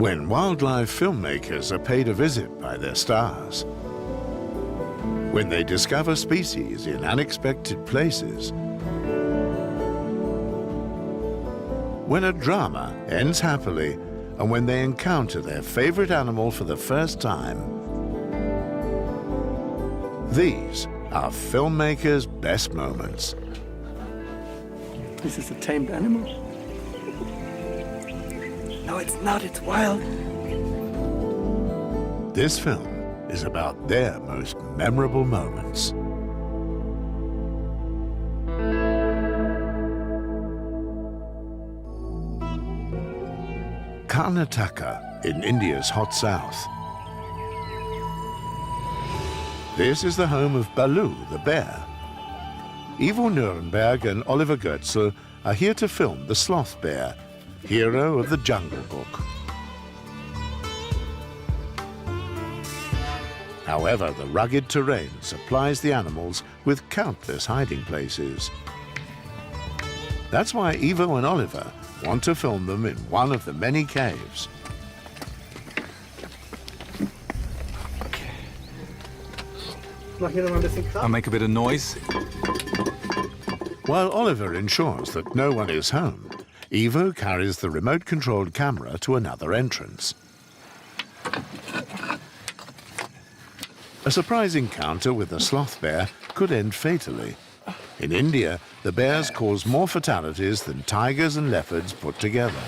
When wildlife filmmakers are paid a visit by their stars, when they discover species in unexpected places, when a drama ends happily, and when they encounter their favorite animal for the first time, these are filmmakers' best moments. This is a tamed animal. No, it's not, it's wild. This film is about their most memorable moments. Karnataka in India's hot south. This is the home of Baloo the bear. Uwe Nörenberg and Oliver Goetzl are here to film the sloth bear, hero of the Jungle Book. However, the rugged terrain supplies the animals with countless hiding places. That's why Uwe and Oliver want to film them in one of the many caves. I'll make a bit of noise. While Oliver ensures that no one is home, Uwe carries the remote-controlled camera to another entrance. A surprise encounter with a sloth bear could end fatally. In India, the bears cause more fatalities than tigers and leopards put together.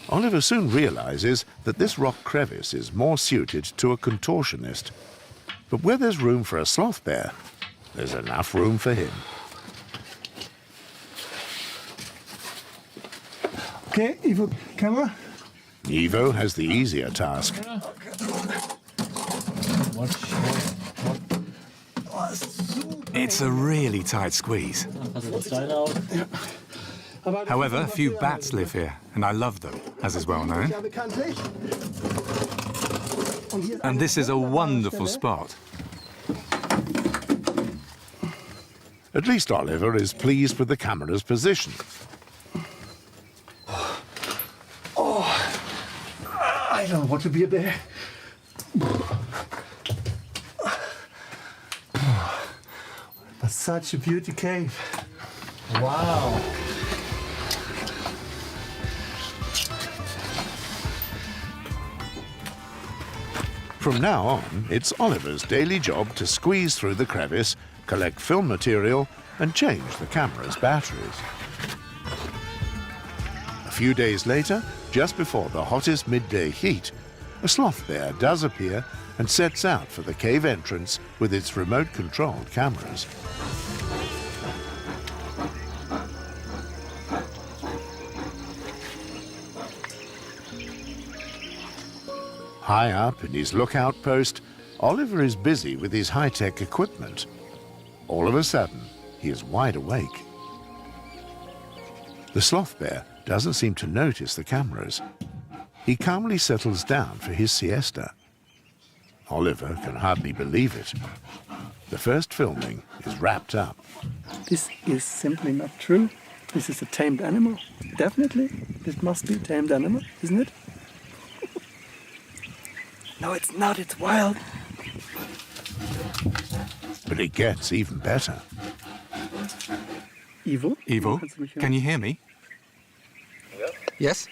Oliver soon realizes that this rock crevice is more suited to a contortionist. But where there's room for a sloth bear, there's enough room for him. Okay, Ivo, camera. Ivo has the easier task. It's a really tight squeeze. However, a few bats live here, and I love them, as is well known. And this is a wonderful spot. At least Oliver is pleased with the camera's position. Oh, I don't want to be a bear. But such a beauty cave. Wow. From now on, it's Oliver's daily job to squeeze through the crevice, collect film material, and change the camera's batteries. A few days later, just before the hottest midday heat, a sloth bear does appear and sets out for the cave entrance with its remote-controlled cameras. High up in his lookout post, Oliver is busy with his high-tech equipment. All of a sudden, he is wide awake. The sloth bear doesn't seem to notice the cameras. He calmly settles down for his siesta. Oliver can hardly believe it. The first filming is wrapped up. This is simply not true. This is a tamed animal. Definitely. This must be a tamed animal, isn't it? No, it's not. It's wild. But it gets even better. Ivo? Ivo, can you hear me? Yes?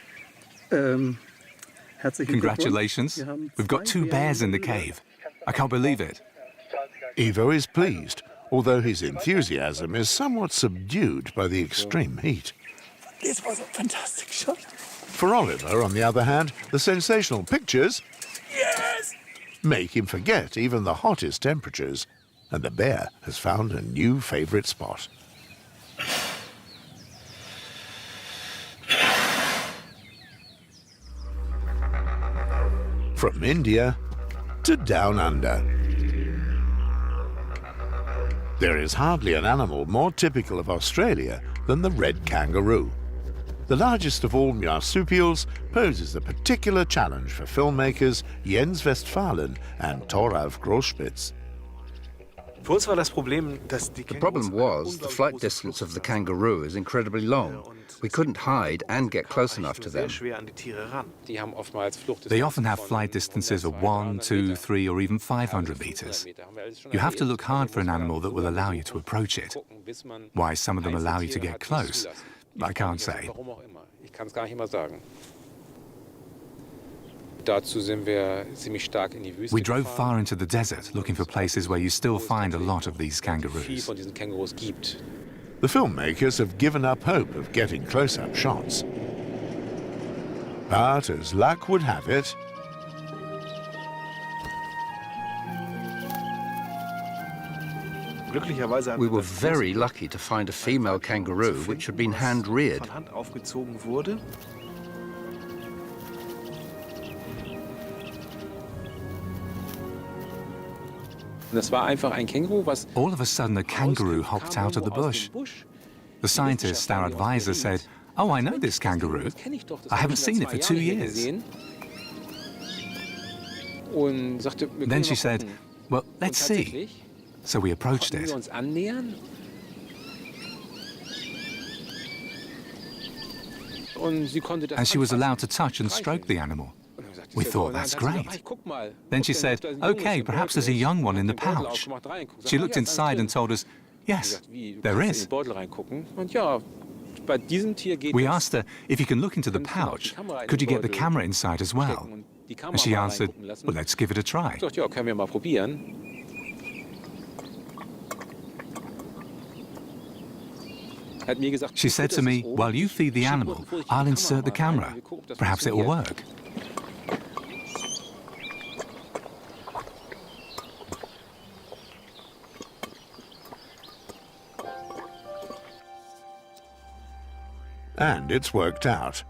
Congratulations. We've got 2 bears in the cave. I can't believe it. Ivo is pleased, although his enthusiasm is somewhat subdued by the extreme heat. This was a fantastic shot. For Oliver, on the other hand, the sensational pictures make him forget even the hottest temperatures, and the bear has found a new favorite spot. From India to down under. There is hardly an animal more typical of Australia than the red kangaroo. The largest of all marsupials poses a particular challenge for filmmakers Jens Westphalen and Thoralf Grospitz. The problem was the flight distance of the kangaroo is incredibly long. We couldn't hide and get close enough to them. They often have flight distances of 1, 2, 3, or even 500 meters. You have to look hard for an animal that will allow you to approach it. Why some of them allow you to get close, I can't say. We drove far into the desert looking for places where you still find a lot of these kangaroos. The filmmakers have given up hope of getting close-up shots. But as luck would have it, We were very lucky to find a female kangaroo which had been hand-reared. All of a sudden, a kangaroo hopped out of the bush. The scientist, our advisor, said, "Oh, I know this kangaroo. I haven't seen it for 2 years." Then she said, "Well, let's see." So we approached it. And she was allowed to touch and stroke the animal. We thought, that's great. Then she said, "Okay, perhaps there's a young one in the pouch." She looked inside and told us, "Yes, there is." We asked her, "If you can look into the pouch, could you get the camera inside as well?" And she answered, "Well, let's give it a try." She said to me, "While you feed the animal, I'll insert the camera. Perhaps it will work." And it's worked out.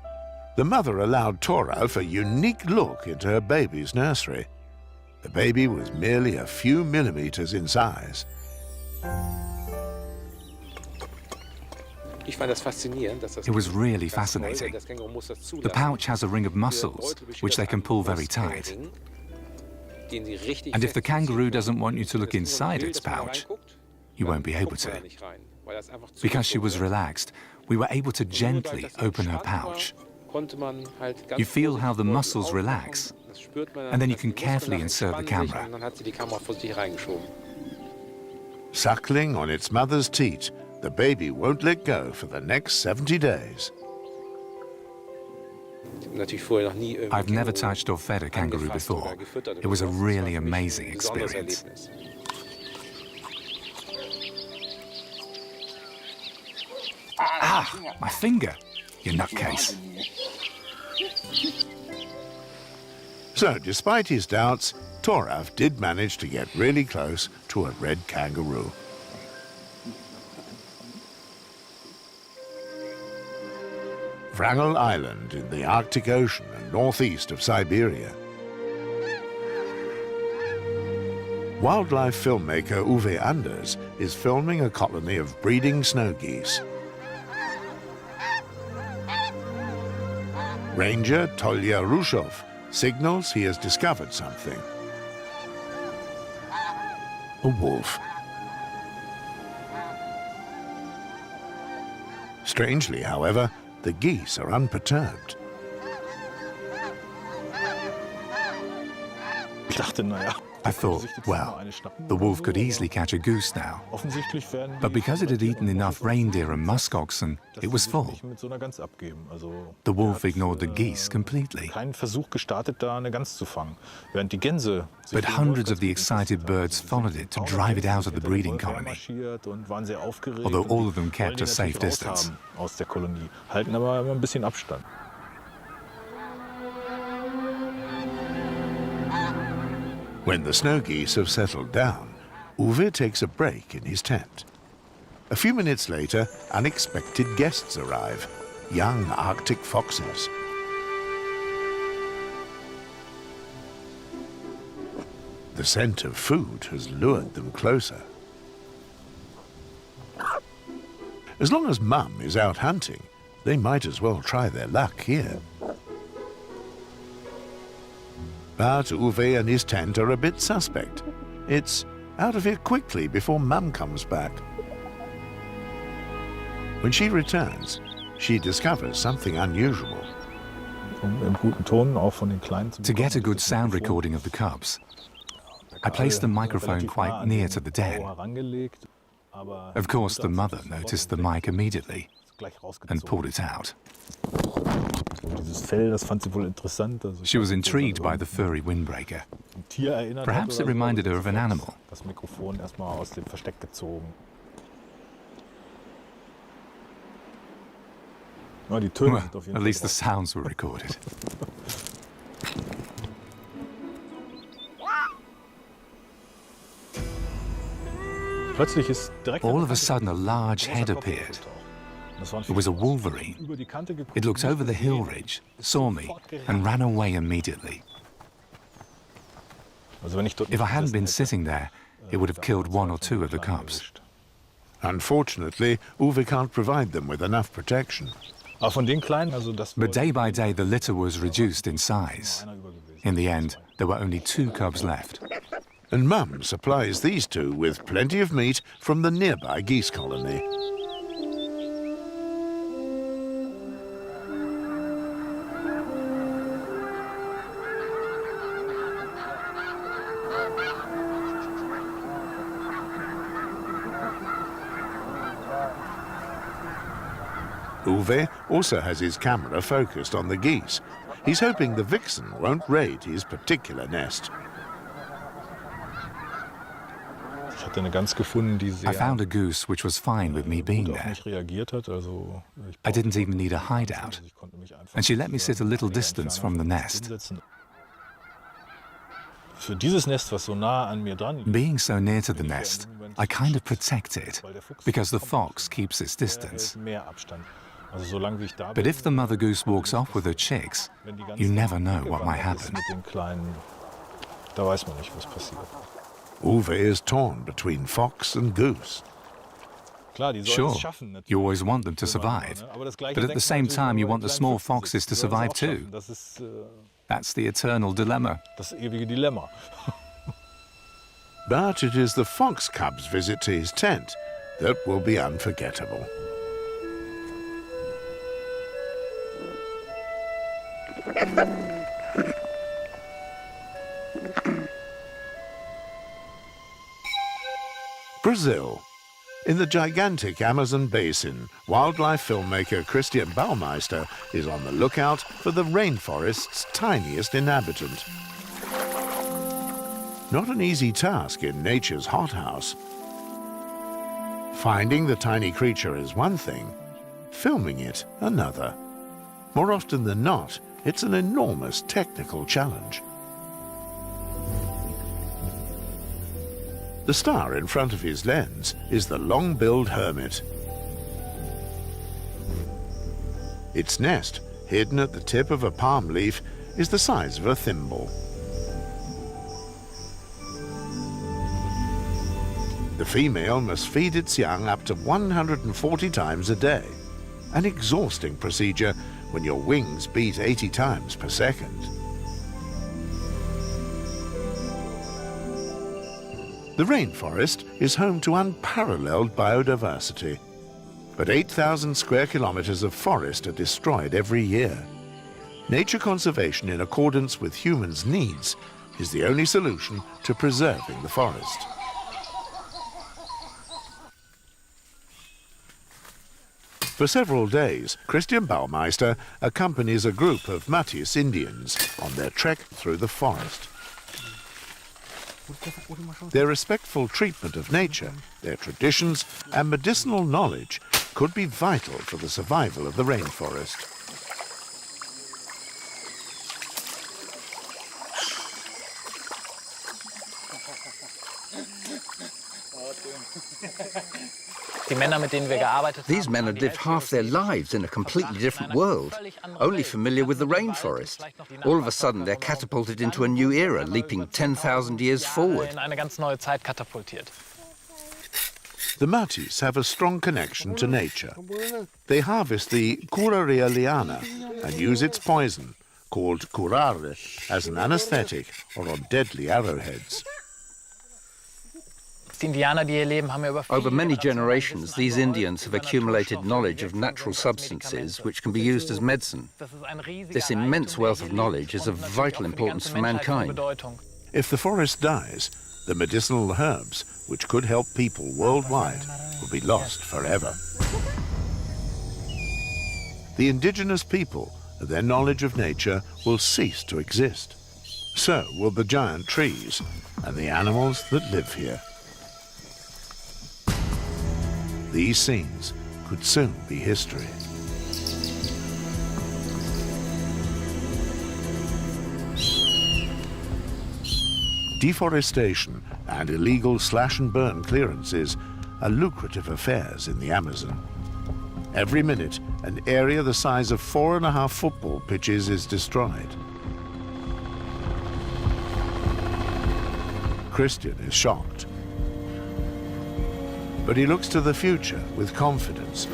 The mother allowed Thoralf a unique look into her baby's nursery. The baby was merely a few millimeters in size. It was really fascinating. The pouch has a ring of muscles, which they can pull very tight. And if the kangaroo doesn't want you to look inside its pouch, you won't be able to. Because she was relaxed, we were able to gently open her pouch. You feel how the muscles relax, and then you can carefully insert the camera. Suckling on its mother's teat, the baby won't let go for the next 70 days. I've never touched or fed a kangaroo before. It was a really amazing experience. Ah, my finger, you nutcase. So, despite his doubts, Thoralf did manage to get really close to a red kangaroo. Wrangel Island in the Arctic Ocean and northeast of Siberia. Wildlife filmmaker Uwe Anders is filming a colony of breeding snow geese. Ranger Tolja Rushov signals he has discovered something. A wolf. Strangely, however, the geese are unperturbed. I thought, well, the wolf could easily catch a goose now. But because it had eaten enough reindeer and musk oxen, it was full. The wolf ignored the geese completely. But hundreds of the excited birds followed it to drive it out of the breeding colony, although all of them kept a safe distance. When the snow geese have settled down, Uwe takes a break in his tent. A few minutes later, unexpected guests arrive, young Arctic foxes. The scent of food has lured them closer. As long as Mum is out hunting, they might as well try their luck here. But Uwe and his tent are a bit suspect. It's out of here quickly before Mum comes back. When she returns, she discovers something unusual. To get a good sound recording of the cubs, I placed the microphone quite near to the den. Of course, the mother noticed the mic immediately and pulled it out. She was intrigued by the furry windbreaker. Perhaps it reminded her of an animal. Well, at least the sounds were recorded. All of a sudden, a large head appeared. It was a wolverine. It looked over the hill ridge, saw me, and ran away immediately. If I hadn't been sitting there, it would have killed one or two of the cubs. Unfortunately, Uwe can't provide them with enough protection. But day by day, the litter was reduced in size. In the end, there were only 2 cubs left. And Mum supplies these 2 with plenty of meat from the nearby geese colony. Uwe also has his camera focused on the geese. He's hoping the vixen won't raid his particular nest. I found a goose which was fine with me being there. I didn't even need a hideout, and she let me sit a little distance from the nest. Being so near to the nest, I kind of protect it, because the fox keeps its distance. But if the mother goose walks off with her chicks, you never know what might happen. Uwe is torn between fox and goose. Sure, you always want them to survive, but at the same time you want the small foxes to survive too. That's the eternal dilemma. But it is the fox cub's visit to his tent that will be unforgettable. Brazil. In the gigantic Amazon basin, wildlife filmmaker Christian Baumeister is on the lookout for the rainforest's tiniest inhabitant. Not an easy task in nature's hothouse. Finding the tiny creature is one thing, filming it another. More often than not, it's an enormous technical challenge. The star in front of his lens is the long-billed hermit. Its nest, hidden at the tip of a palm leaf, is the size of a thimble. The female must feed its young up to 140 times a day, an exhausting procedure when your wings beat 80 times per second. The rainforest is home to unparalleled biodiversity, but 8,000 square kilometers of forest are destroyed every year. Nature conservation in accordance with humans' needs is the only solution to preserving the forest. For several days, Christian Baumeister accompanies a group of Matis Indians on their trek through the forest. Their respectful treatment of nature, their traditions and medicinal knowledge could be vital for the survival of the rainforest. These men had lived half their lives in a completely different world, only familiar with the rainforest. All of a sudden, they're catapulted into a new era, leaping 10,000 years forward. The Matis have a strong connection to nature. They harvest the curaria liana and use its poison, called curare, as an anesthetic or on deadly arrowheads. Over many generations, these Indians have accumulated knowledge of natural substances which can be used as medicine. This immense wealth of knowledge is of vital importance for mankind. If the forest dies, the medicinal herbs, which could help people worldwide, will be lost forever. The indigenous people and their knowledge of nature will cease to exist. So will the giant trees and the animals that live here. These scenes could soon be history. Deforestation and illegal slash and burn clearances are lucrative affairs in the Amazon. Every minute, an area the size of 4.5 football pitches is destroyed. Christian is shocked, but he looks to the future with confidence.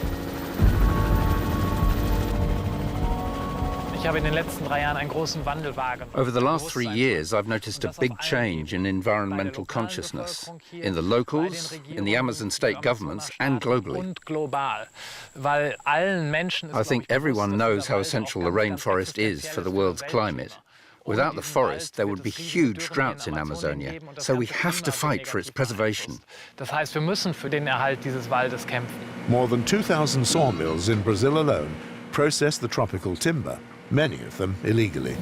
Over the last 3 years, I've noticed a big change in environmental consciousness in the locals, in the Amazon state governments, and globally. I think everyone knows how essential the rainforest is for the world's climate. Without the forest, there would be huge droughts in Amazonia, so we have to fight for its preservation. More than 2,000 sawmills in Brazil alone process the tropical timber, many of them illegally.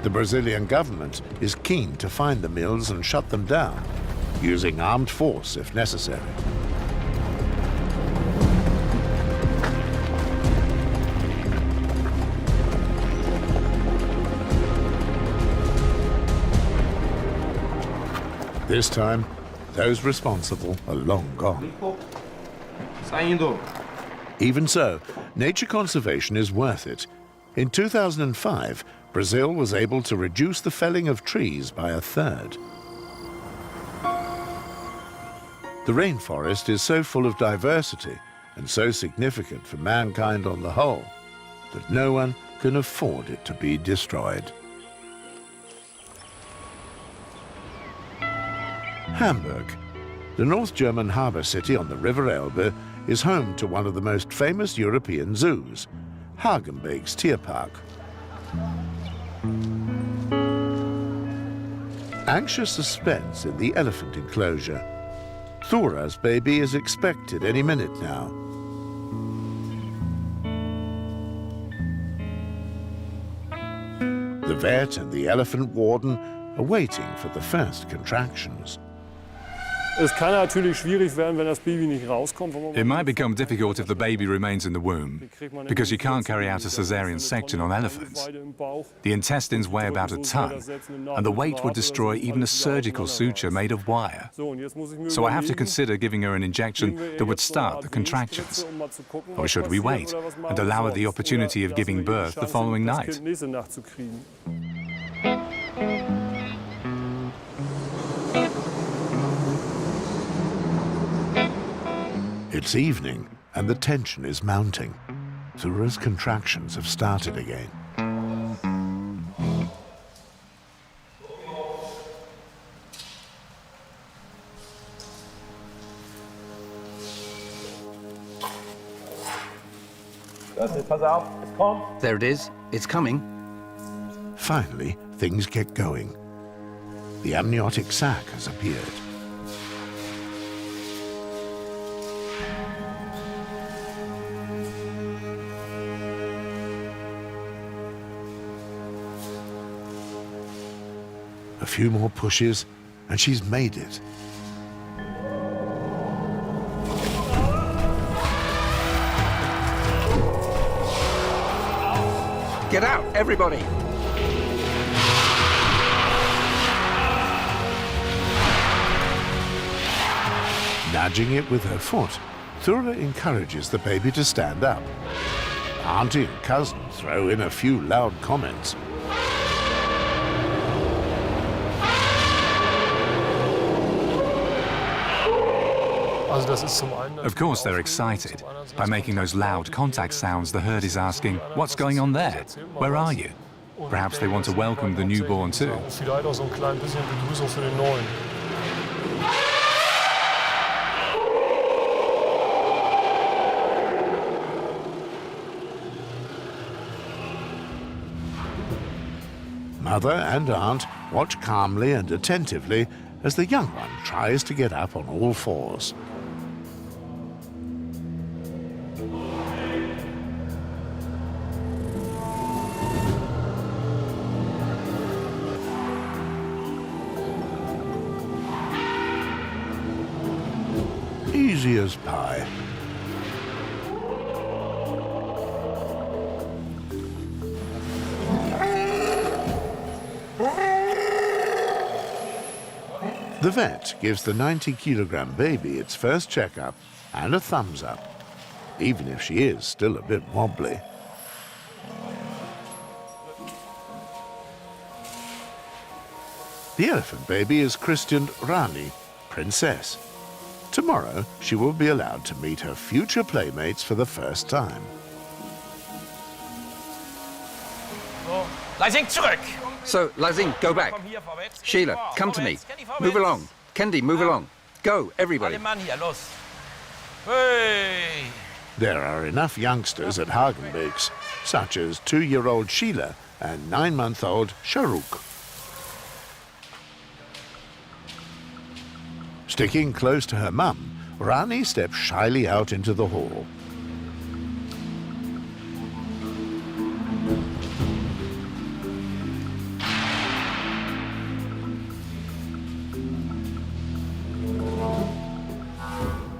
The Brazilian government is keen to find the mills and shut them down, using armed force if necessary. This time, those responsible are long gone. Even so, nature conservation is worth it. In 2005, Brazil was able to reduce the felling of trees by 1/3. The rainforest is so full of diversity and so significant for mankind on the whole that no one can afford it to be destroyed. Hamburg, the North German harbour city on the River Elbe, is home to one of the most famous European zoos, Hagenbeek's Tierpark. Anxious suspense in the elephant enclosure. Thora's baby is expected any minute now. The vet and the elephant warden are waiting for the first contractions. It might become difficult if the baby remains in the womb, because you can't carry out a caesarean section on elephants. The intestines weigh about 1 ton, and the weight would destroy even a surgical suture made of wire. So I have to consider giving her an injection that would start the contractions. Or should we wait and allow her the opportunity of giving birth the following night? It's evening, and the tension is mounting. Thora's contractions have started again. There it is. It's coming. Finally, things get going. The amniotic sac has appeared. A few more pushes, and she's made it. Get out, everybody! Nudging it with her foot, Thora encourages the baby to stand up. Auntie and cousin throw in a few loud comments. Of course they're excited. By making those loud contact sounds, the herd is asking, "What's going on there? Where are you?" Perhaps they want to welcome the newborn too. Vielleicht auch so ein klein bisschen Begrüßung für den Neuen. Mother and aunt watch calmly and attentively as the young one tries to get up on all fours. Easy as pie. The vet gives the 90-kilogram baby its first checkup and a thumbs up, even if she is still a bit wobbly. The elephant baby is christened Rani, Princess. Tomorrow, she will be allowed to meet her future playmates for the first time. So, Lazing, go back. Sheila, come to me. Move along. Kendi, move along. Go, everybody. There are enough youngsters at Hagenbeeks, such as 2-year-old Sheila and 9-month-old Sharuk. Sticking close to her mum, Rani steps shyly out into the hall.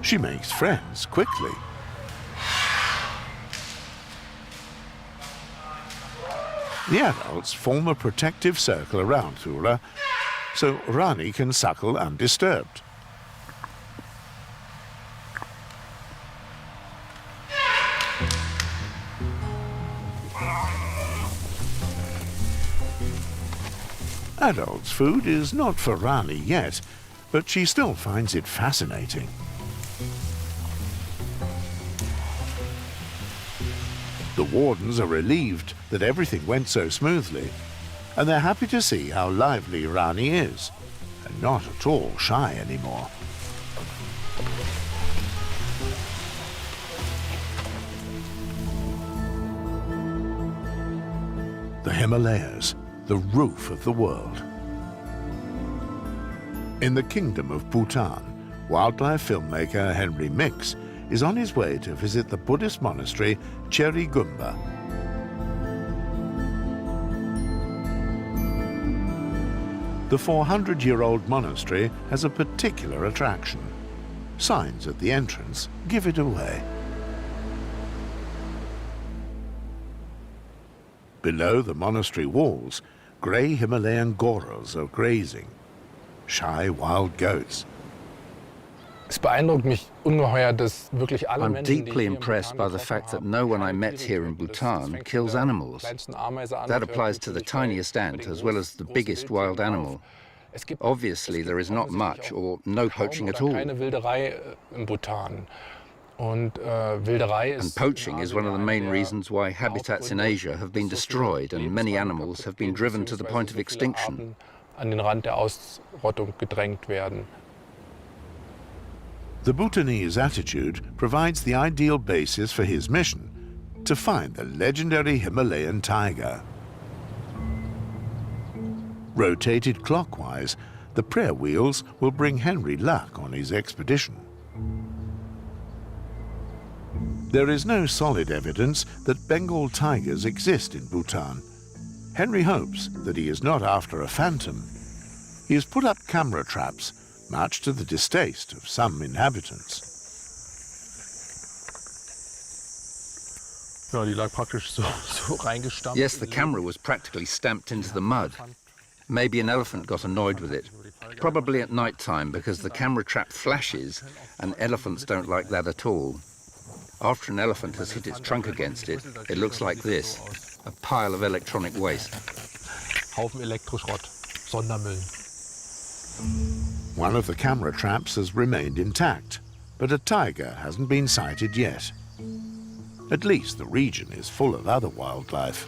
She makes friends quickly. The adults form a protective circle around Thula, so Rani can suckle undisturbed. Adults' food is not for Rani yet, but she still finds it fascinating. The wardens are relieved that everything went so smoothly, and they're happy to see how lively Rani is, and not at all shy anymore. The Himalayas, the roof of the world. In the kingdom of Bhutan, wildlife filmmaker Henry Mix is on his way to visit the Buddhist monastery Cheri Gumba. The 400-year-old monastery has a particular attraction. Signs at the entrance give it away. Below the monastery walls, grey Himalayan gorals are grazing, shy wild goats. I'm deeply impressed by the fact that no one I met here in Bhutan kills animals. That applies to the tiniest ant as well as the biggest wild animal. Obviously, there is not much or no poaching at all. And poaching is one of the main reasons why habitats in Asia have been destroyed and many animals have been driven to the point of extinction. The Bhutanese attitude provides the ideal basis for his mission, to find the legendary Himalayan tiger. Rotated clockwise, the prayer wheels will bring Henry luck on his expedition. There is no solid evidence that Bengal tigers exist in Bhutan. Henry hopes that he is not after a phantom. He has put up camera traps, much to the distaste of some inhabitants. Yes, the camera was practically stamped into the mud. Maybe an elephant got annoyed with it. Probably at night time because the camera trap flashes and elephants don't like that at all. After an elephant has hit its trunk against it, it looks like this, a pile of electronic waste. One of the camera traps has remained intact, but a tiger hasn't been sighted yet. At least the region is full of other wildlife.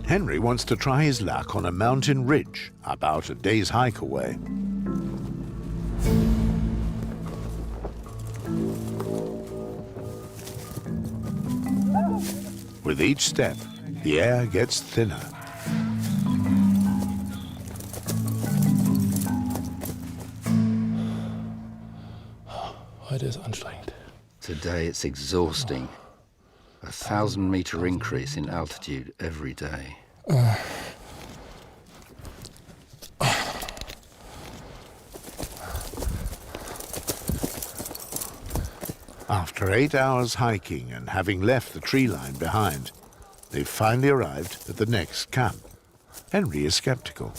Henry wants to try his luck on a mountain ridge about a day's hike away. With each step, the air gets thinner. Heute ist anstrengend. Today it's exhausting. 1,000-meter increase in altitude every day. After 8 hours hiking and having left the tree line behind, they've finally arrived at the next camp. Henry is skeptical.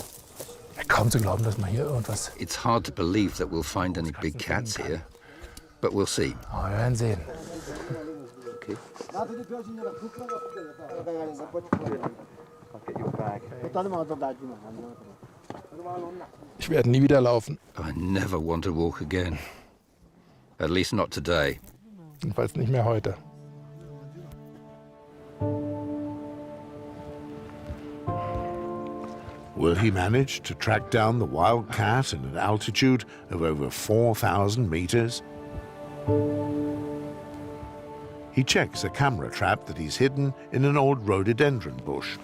Kaum zu glauben, dass man hier irgendwas... It's hard to believe that we'll find any big cats here, but we'll see. Oh, wir werden sehen. Ich werde nie wieder laufen. I never want to walk again. At least not today. Jedenfalls nicht mehr heute. Will he manage to track down the wild cat at an altitude of over 4,000 meters? He checks a camera trap that he's hidden in an old rhododendron bush.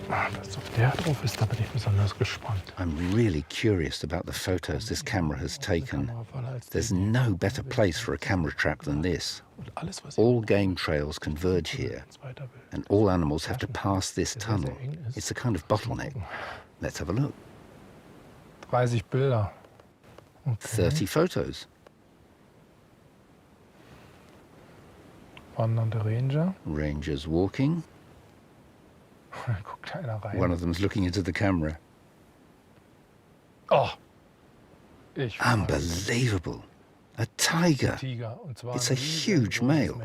Dass auf der drauf ist, da bin ich besonders gespannt. I'm really curious about the photos this camera has taken. There's no better place for a camera trap than this. All game trails converge here, and all animals have to pass this tunnel. It's a kind of bottleneck. Let's have a look. 30 Bilder. 30 photos. Wandernde Ranger. Rangers walking. Guckt einer rein. One of them's looking into the camera. Oh. Unbelievable. A tiger. It's a huge male.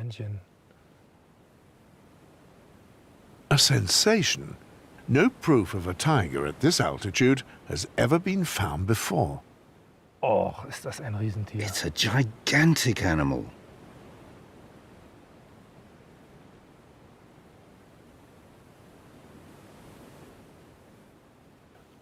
A sensation. No proof of a tiger at this altitude has ever been found before. Oh, ist das ein Riesentier. It's a gigantic animal.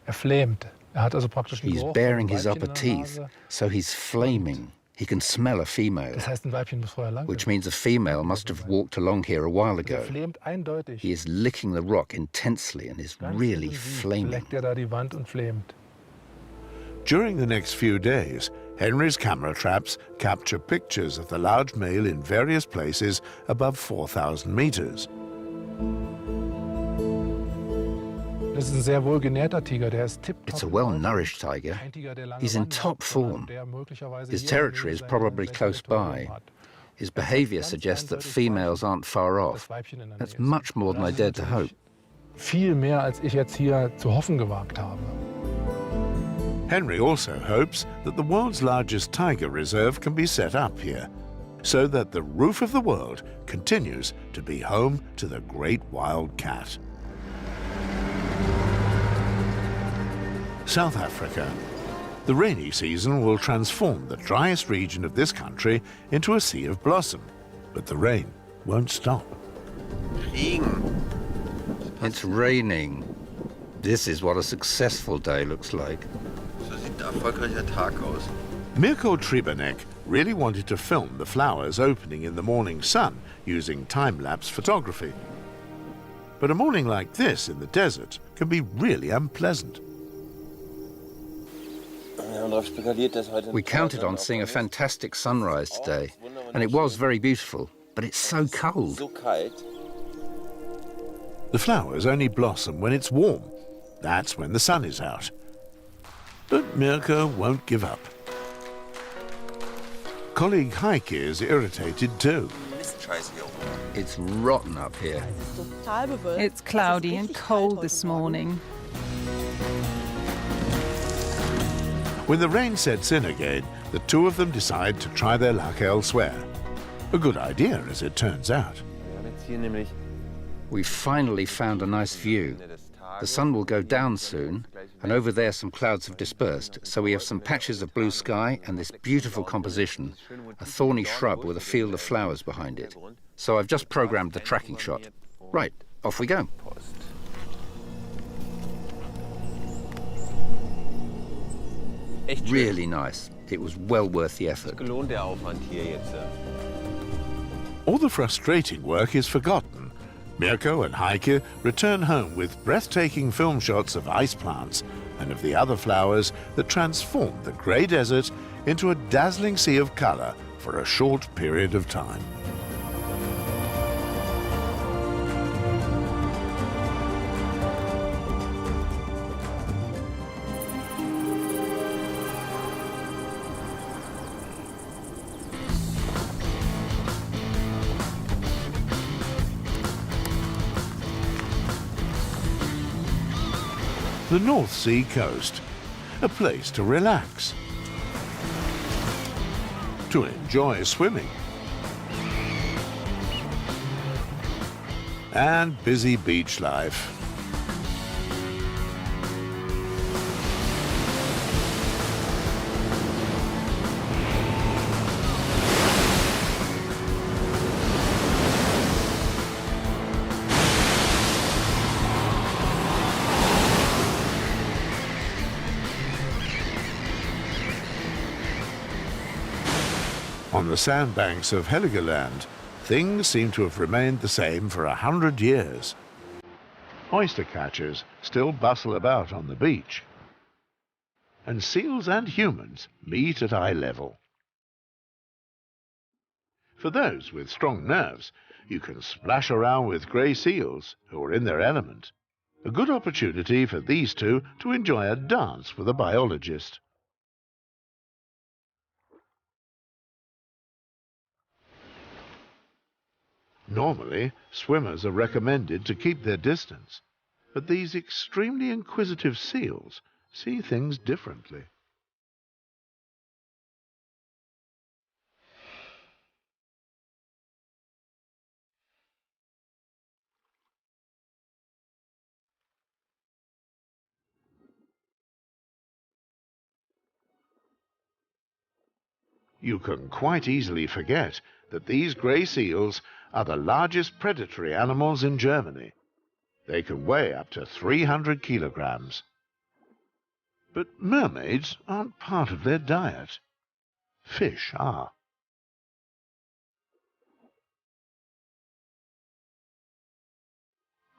Flämt. Hat also praktisch einen He's Geruch baring von his Weibchen upper in der teeth, Nase. so he's flaming. He can smell a female, Das heißt, ein Weibchen muss vorher lang. which means a female must have walked along here a while ago. Flämt eindeutig. He is licking the rock intensely and is really flaming. Leckt da die Wand und flämt. During the next few days, Henry's camera traps capture pictures of the large male in various places above 4,000 meters. Das ist ein sehr wohlgenährter Tiger, der ist tipptopp. It's a well-nourished tiger. Kein Tiger, der lange He's in wandert, top sondern form. der möglicherweise His hier territory is seine probably 60 close by. Territorium hat. His behavior suggests that females aren't far off. Das Weibchen in der That's Nähe ist. much more than I dared to hope. Viel mehr, als ich jetzt hier zu hoffen gewagt habe. Henry also hopes that the world's largest tiger reserve can be set up here, so that the roof of the world continues to be home to the great wild cat. South Africa. The rainy season will transform the driest region of this country into a sea of blossom, but the rain won't stop. It's raining. This is what a successful day looks like. So sieht ein erfolgreicher Tag aus. Mirko Tribanek really wanted to film the flowers opening in the morning sun using time-lapse photography. But a morning like this in the desert can be really unpleasant. We counted on seeing a fantastic sunrise today, and it was very beautiful, but it's so cold. The flowers only blossom when it's warm. That's when the sun is out. But Mirko won't give up. Colleague Heike is irritated too. It's rotten up here. It's cloudy and cold this morning. When the rain sets in again, the two of them decide to try their luck elsewhere. A good idea, as it turns out. We've finally found a nice view. The sun will go down soon, and over there some clouds have dispersed, so we have some patches of blue sky and this beautiful composition, a thorny shrub with a field of flowers behind it. So I've just programmed the tracking shot. Right, off we go. Really nice. It was well worth the effort. All the frustrating work is forgotten. Mirko and Heike return home with breathtaking film shots of ice plants and of the other flowers that transform the grey desert into a dazzling sea of colour for a short period of time. The North Sea coast, a place to relax, to enjoy swimming, and busy beach life. On the sandbanks of Heligoland, things seem to have remained the same for 100 years. Oyster catchers still bustle about on the beach, and seals and humans meet at eye level. For those with strong nerves, you can splash around with grey seals who are in their element. A good opportunity for these two to enjoy a dance with a biologist. Normally, swimmers are recommended to keep their distance, but these extremely inquisitive seals see things differently. You can quite easily forget that these grey seals are the largest predatory animals in Germany. They can weigh up to 300 kilograms. But mermaids aren't part of their diet. Fish are.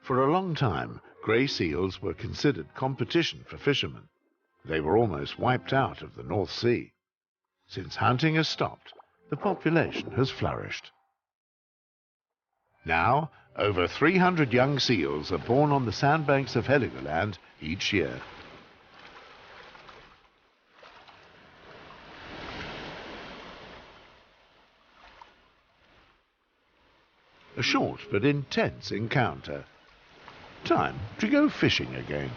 For a long time, grey seals were considered competition for fishermen. They were almost wiped out of the North Sea. Since hunting has stopped, the population has flourished. Now, over 300 young seals are born on the sandbanks of Heligoland each year. A short but intense encounter. Time to go fishing again.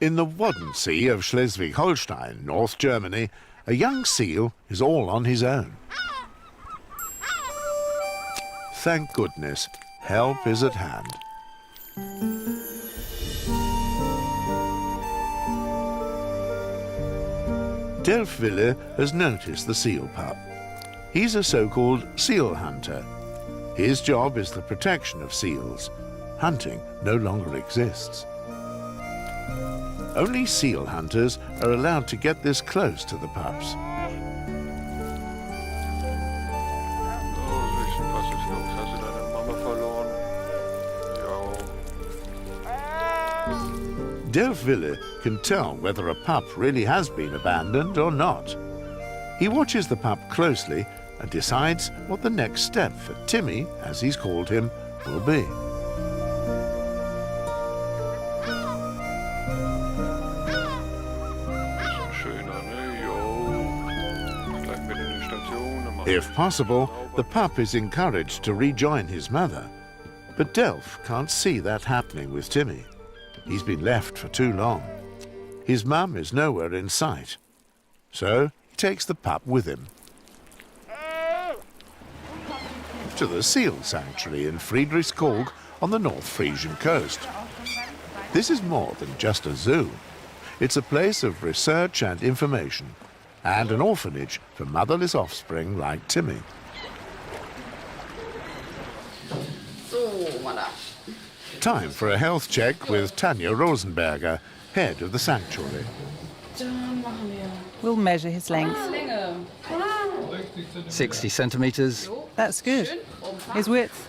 In the Wadden Sea of Schleswig-Holstein, North Germany, a young seal is all on his own. Thank goodness, help is at hand. Delfwille has noticed the seal pup. He's a so-called seal hunter. His job is the protection of seals. Hunting no longer exists. Only seal hunters are allowed to get this close to the pups. Delfwille can tell whether a pup really has been abandoned or not. He watches the pup closely and decides what the next step for Timmy, as he's called him, will be. If possible, the pup is encouraged to rejoin his mother. But Delf can't see that happening with Timmy. He's been left for too long. His mum is nowhere in sight. So he takes the pup with him to the seal sanctuary in Friedrichskoog on the North Frisian coast. This is more than just a zoo. It's a place of research and information, and an orphanage for motherless offspring like Timmy. So, Madame. Time for a health check with Tanja Rosenberger, head of the sanctuary. We'll measure his length. 60 centimeters. That's good. His width?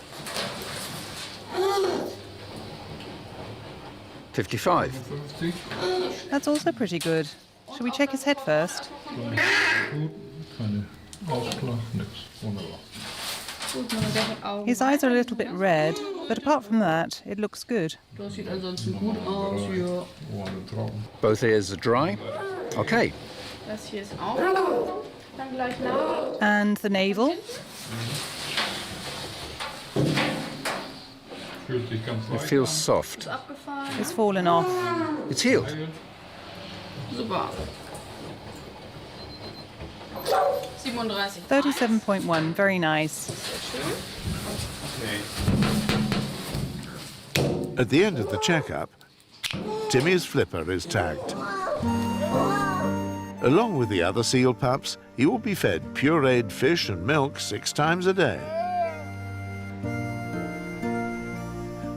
55. That's also pretty good. Should we check his head first? His eyes are a little bit red, but apart from that, it looks good. Both ears are dry. Okay. And the navel? It feels soft. It's fallen off. It's healed. 37.1, very nice. At the end of the checkup, Timmy's flipper is tagged. Along with the other seal pups, he will be fed pureed fish and milk 6 times a day.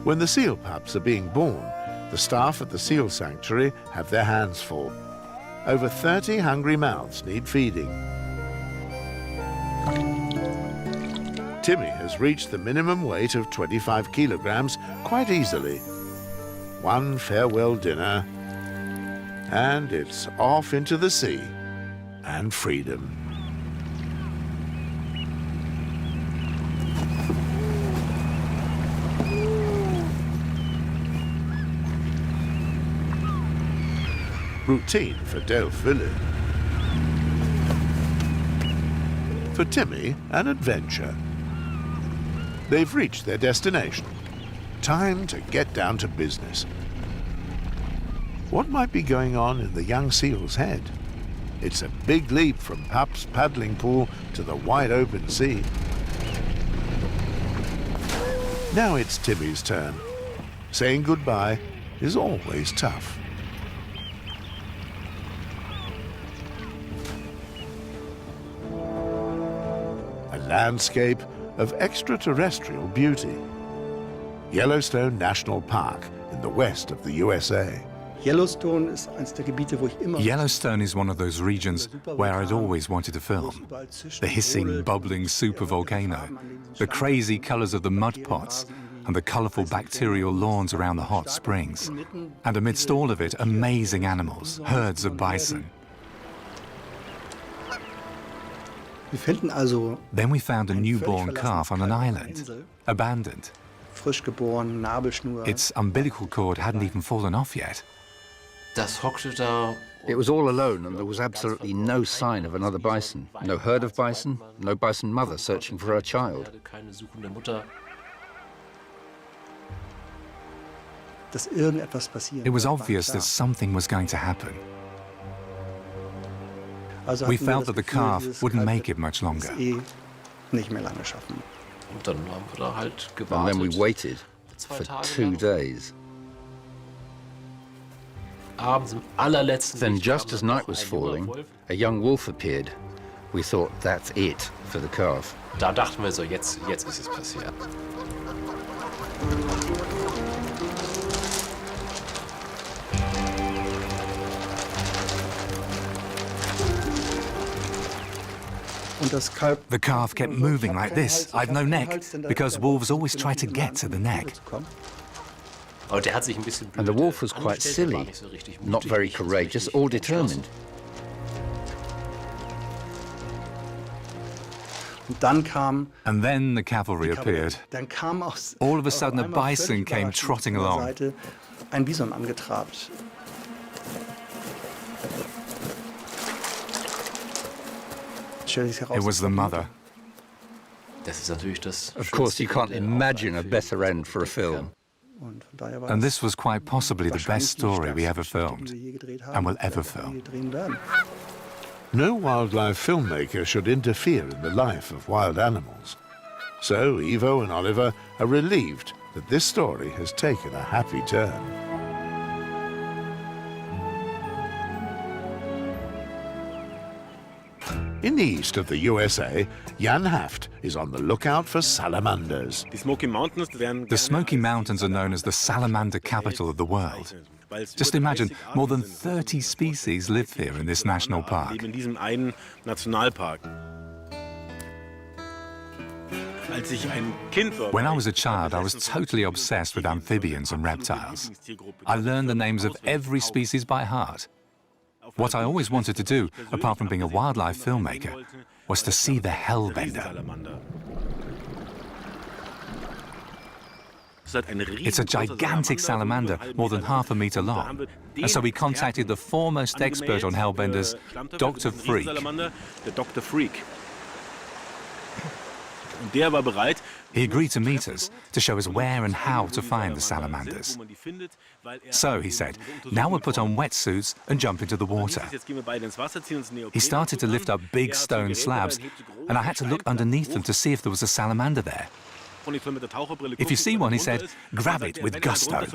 When the seal pups are being born, the staff at the seal sanctuary have their hands full. Over 30 hungry mouths need feeding. Timmy has reached the minimum weight of 25 kilograms quite easily. One farewell dinner, and it's off into the sea and freedom. Routine for Delphine. For Timmy, an adventure. They've reached their destination. Time to get down to business. What might be going on in the young seal's head? It's a big leap from Pup's paddling pool to the wide open sea. Now it's Timmy's turn. Saying goodbye is always tough. A landscape of extraterrestrial beauty. Yellowstone National Park in the west of the USA. Yellowstone is eines der Gebiete, wo ich immer... Yellowstone is one of those regions where I'd always wanted to film. The hissing, bubbling supervolcano, the crazy colors of the mud pots, and the colorful bacterial lawns around the hot springs. And amidst all of it, amazing animals, herds of bison. Then we found a newborn calf on an island, abandoned. Its umbilical cord hadn't even fallen off yet. It was all alone and there was absolutely no sign of another bison. No herd of bison, no bison mother searching for her child. It was obvious that something was going to happen. We felt that the calf wouldn't make it much longer. And then we waited for 2 days. Then just as night was falling, a young wolf appeared. We thought that's it for the calf. Da dachten wir so, jetzt ist es passiert. The calf kept moving like this. I've no neck, because wolves always try to get to the neck. And the wolf was quite silly, not very courageous or determined. And then the cavalry appeared. All of a sudden, a bison came trotting along. It was the mother. Of course, you can't imagine a better end for a film. And this was quite possibly the best story we ever filmed, and will ever film. No wildlife filmmaker should interfere in the life of wild animals. So Ivo and Oliver are relieved that this story has taken a happy turn. In the east of the USA, Jan Haft is on the lookout for salamanders. The Smoky Mountains are known as the salamander capital of the world. Just imagine, more than 30 species live here in this national park. When I was a child, I was totally obsessed with amphibians and reptiles. I learned the names of every species by heart. What I always wanted to do, apart from being a wildlife filmmaker, was to see the hellbender. It's a gigantic salamander, more than half a meter long. And so we contacted the foremost expert on hellbenders, Dr. Freak. He agreed to meet us to show us where and how to find the salamanders. So, he said, now we'll put on wetsuits and jump into the water. He started to lift up big stone slabs, and I had to look underneath them to see if there was a salamander there. If you see one, he said, grab it with gusto.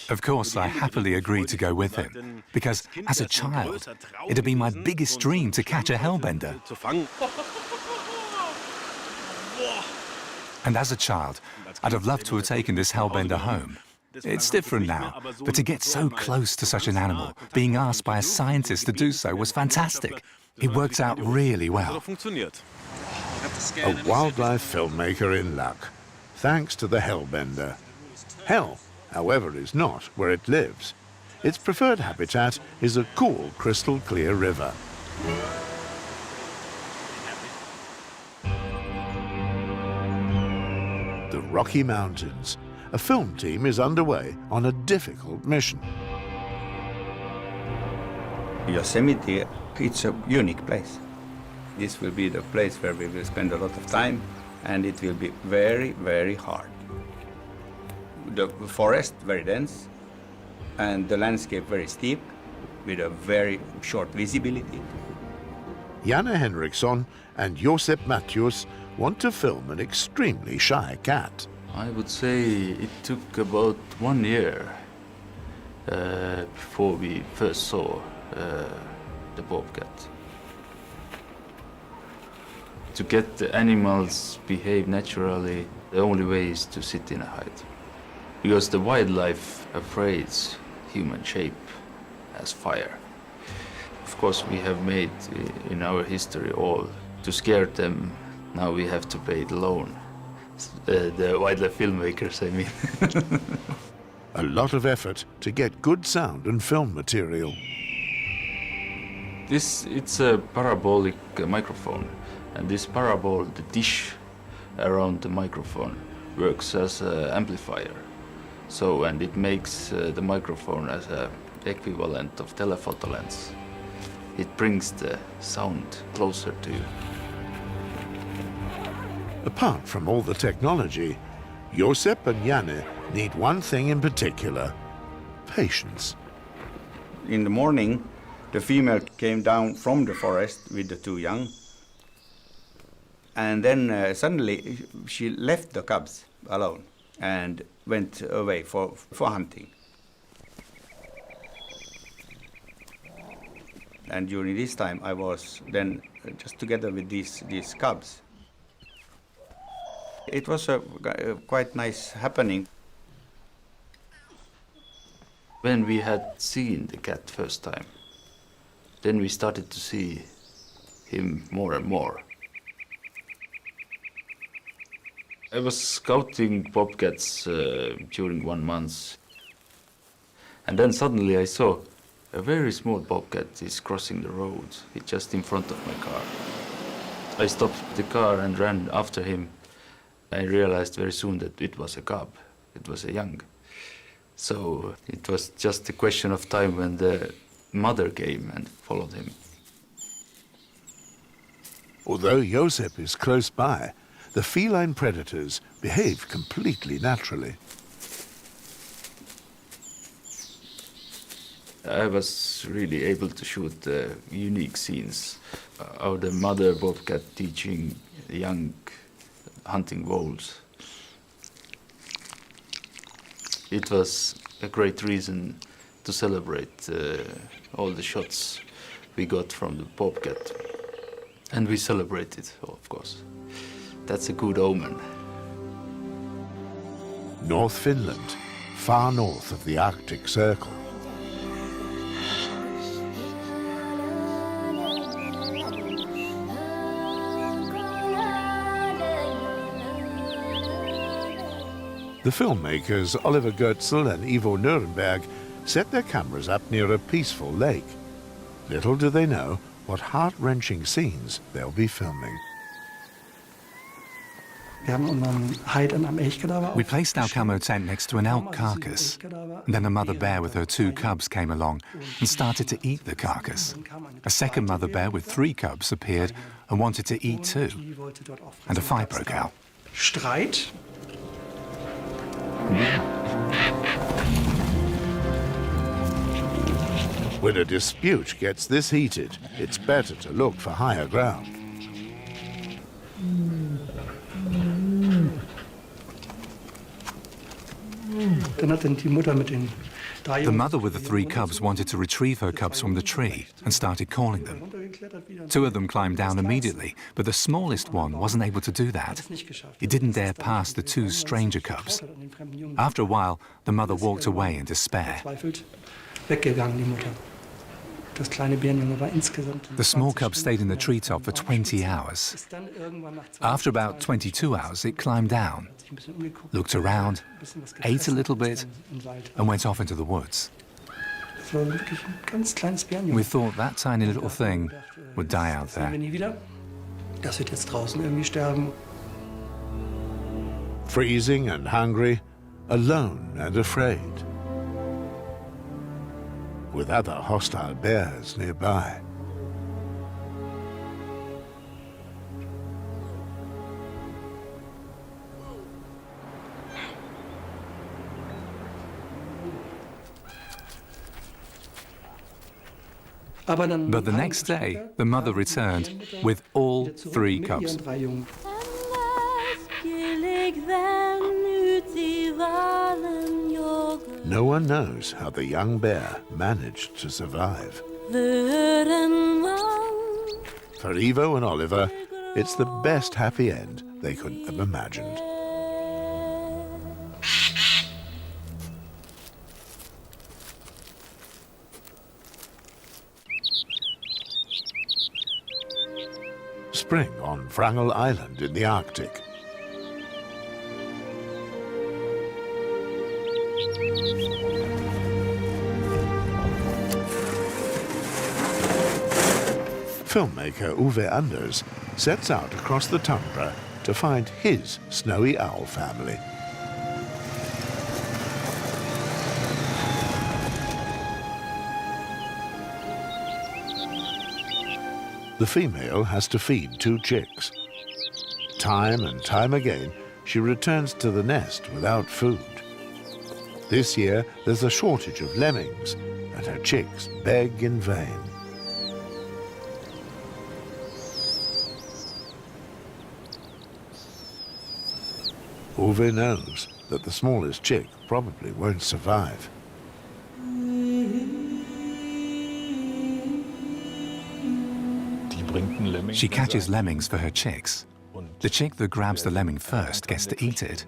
Of course, I happily agreed to go with him, because as a child, it had been my biggest dream to catch a hellbender. And as a child, I'd have loved to have taken this hellbender home. It's different now, but to get so close to such an animal, being asked by a scientist to do so was fantastic. It worked out really well. A wildlife filmmaker in luck, thanks to the hellbender. Hell, however, is not where it lives. Its preferred habitat is a cool, crystal-clear river. The Rocky Mountains. A film team is underway on a difficult mission. Yosemite, it's a unique place. This will be the place where we will spend a lot of time, and it will be very, very hard. The forest very dense, and the landscape very steep, with a very short visibility. Janne Henriksson and Josep Matthews want to film an extremely shy cat. I would say it took about 1 year before we first saw the bobcat. To get the animals behave naturally, the only way is to sit in a hide. Because the wildlife afraids human shape as fire. Of course, we have made in our history all to scare them. Now we have to pay the loan. The wildlife filmmakers, I mean. A lot of effort to get good sound and film material. It's a parabolic microphone, and this parabol, the dish around the microphone, works as an amplifier. So, and it makes the microphone as an equivalent of telephoto lens. It brings the sound closer to you. Apart from all the technology, Josep and Janne need one thing in particular: patience. In the morning, the female came down from the forest with the 2 young. And then suddenly she left the cubs alone and went away for hunting. And during this time I was then just together with these cubs. It was a quite nice happening. When we had seen the cat first time, then we started to see him more and more. I was scouting bobcats during 1 month, and then suddenly I saw a very small bobcat is crossing the road, just in front of my car. I stopped the car and ran after him. I realized very soon that it was a cub, it was a young. So it was just a question of time when the mother came and followed him. Although Josep is close by, the feline predators behave completely naturally. I was really able to shoot unique scenes of the mother bobcat teaching the young hunting wolves. It was a great reason to celebrate all the shots we got from the Bobcat. And we celebrated, of course. That's a good omen. North Finland, far north of the Arctic Circle. The filmmakers Oliver Goetzl and Uwe Nörenberg set their cameras up near a peaceful lake. Little do they know what heart-wrenching scenes they'll be filming. We placed our camo tent next to an elk carcass. And then a mother bear with her 2 cubs came along and started to eat the carcass. A second mother bear with 3 cubs appeared and wanted to eat too. And a fight broke out. Streit. When a dispute gets this heated, it's better to look for higher ground. The mother with the 3 cubs wanted to retrieve her cubs from the tree and started calling them. 2 of them climbed down immediately, but the smallest one wasn't able to do that. It didn't dare pass the 2 stranger cubs. After a while, the mother walked away in despair. The small cub stayed in the treetop for 20 hours. After about 22 hours, it climbed down, looked around, ate a little bit, and went off into the woods. We thought that tiny little thing would die out there. Freezing and hungry, alone and afraid, with other hostile bears nearby. But the next day, the mother returned with all 3 cubs. No one knows how the young bear managed to survive. For Ivo and Oliver, it's the best happy end they could have imagined. Spring on Wrangel Island in the Arctic. Filmmaker Uwe Anders sets out across the tundra to find his snowy owl family. The female has to feed 2 chicks. Time and time again, she returns to the nest without food. This year, there's a shortage of lemmings, and her chicks beg in vain. Uwe knows that the smallest chick probably won't survive. She catches lemmings for her chicks. The chick that grabs the lemming first gets to eat it.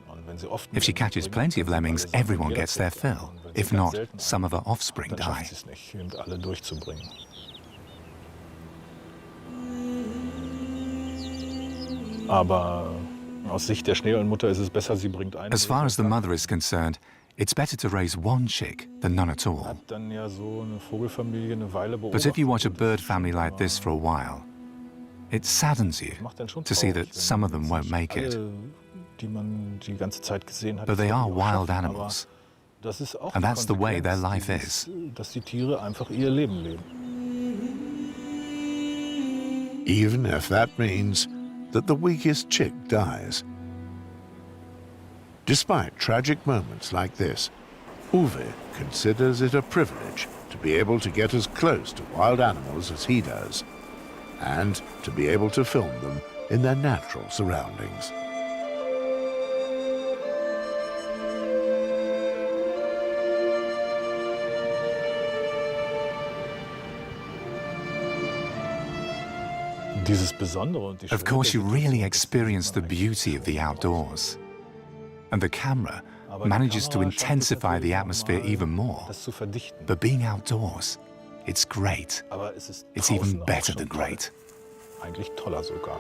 If she catches plenty of lemmings, everyone gets their fill. If not, some of her offspring die. As far as the mother is concerned, it's better to raise 1 chick than none at all. But if you watch a bird family like this for a while, it saddens you to see that some of them won't make it. But they are wild animals, and that's the way their life is. Even if that means that the weakest chick dies. Despite tragic moments like this, Uwe considers it a privilege to be able to get as close to wild animals as he does, and to be able to film them in their natural surroundings. Of course, you really experience the beauty of the outdoors. And the camera manages to intensify the atmosphere even more. But being outdoors, it's great. It's even better than great. Eigentlich toller sogar.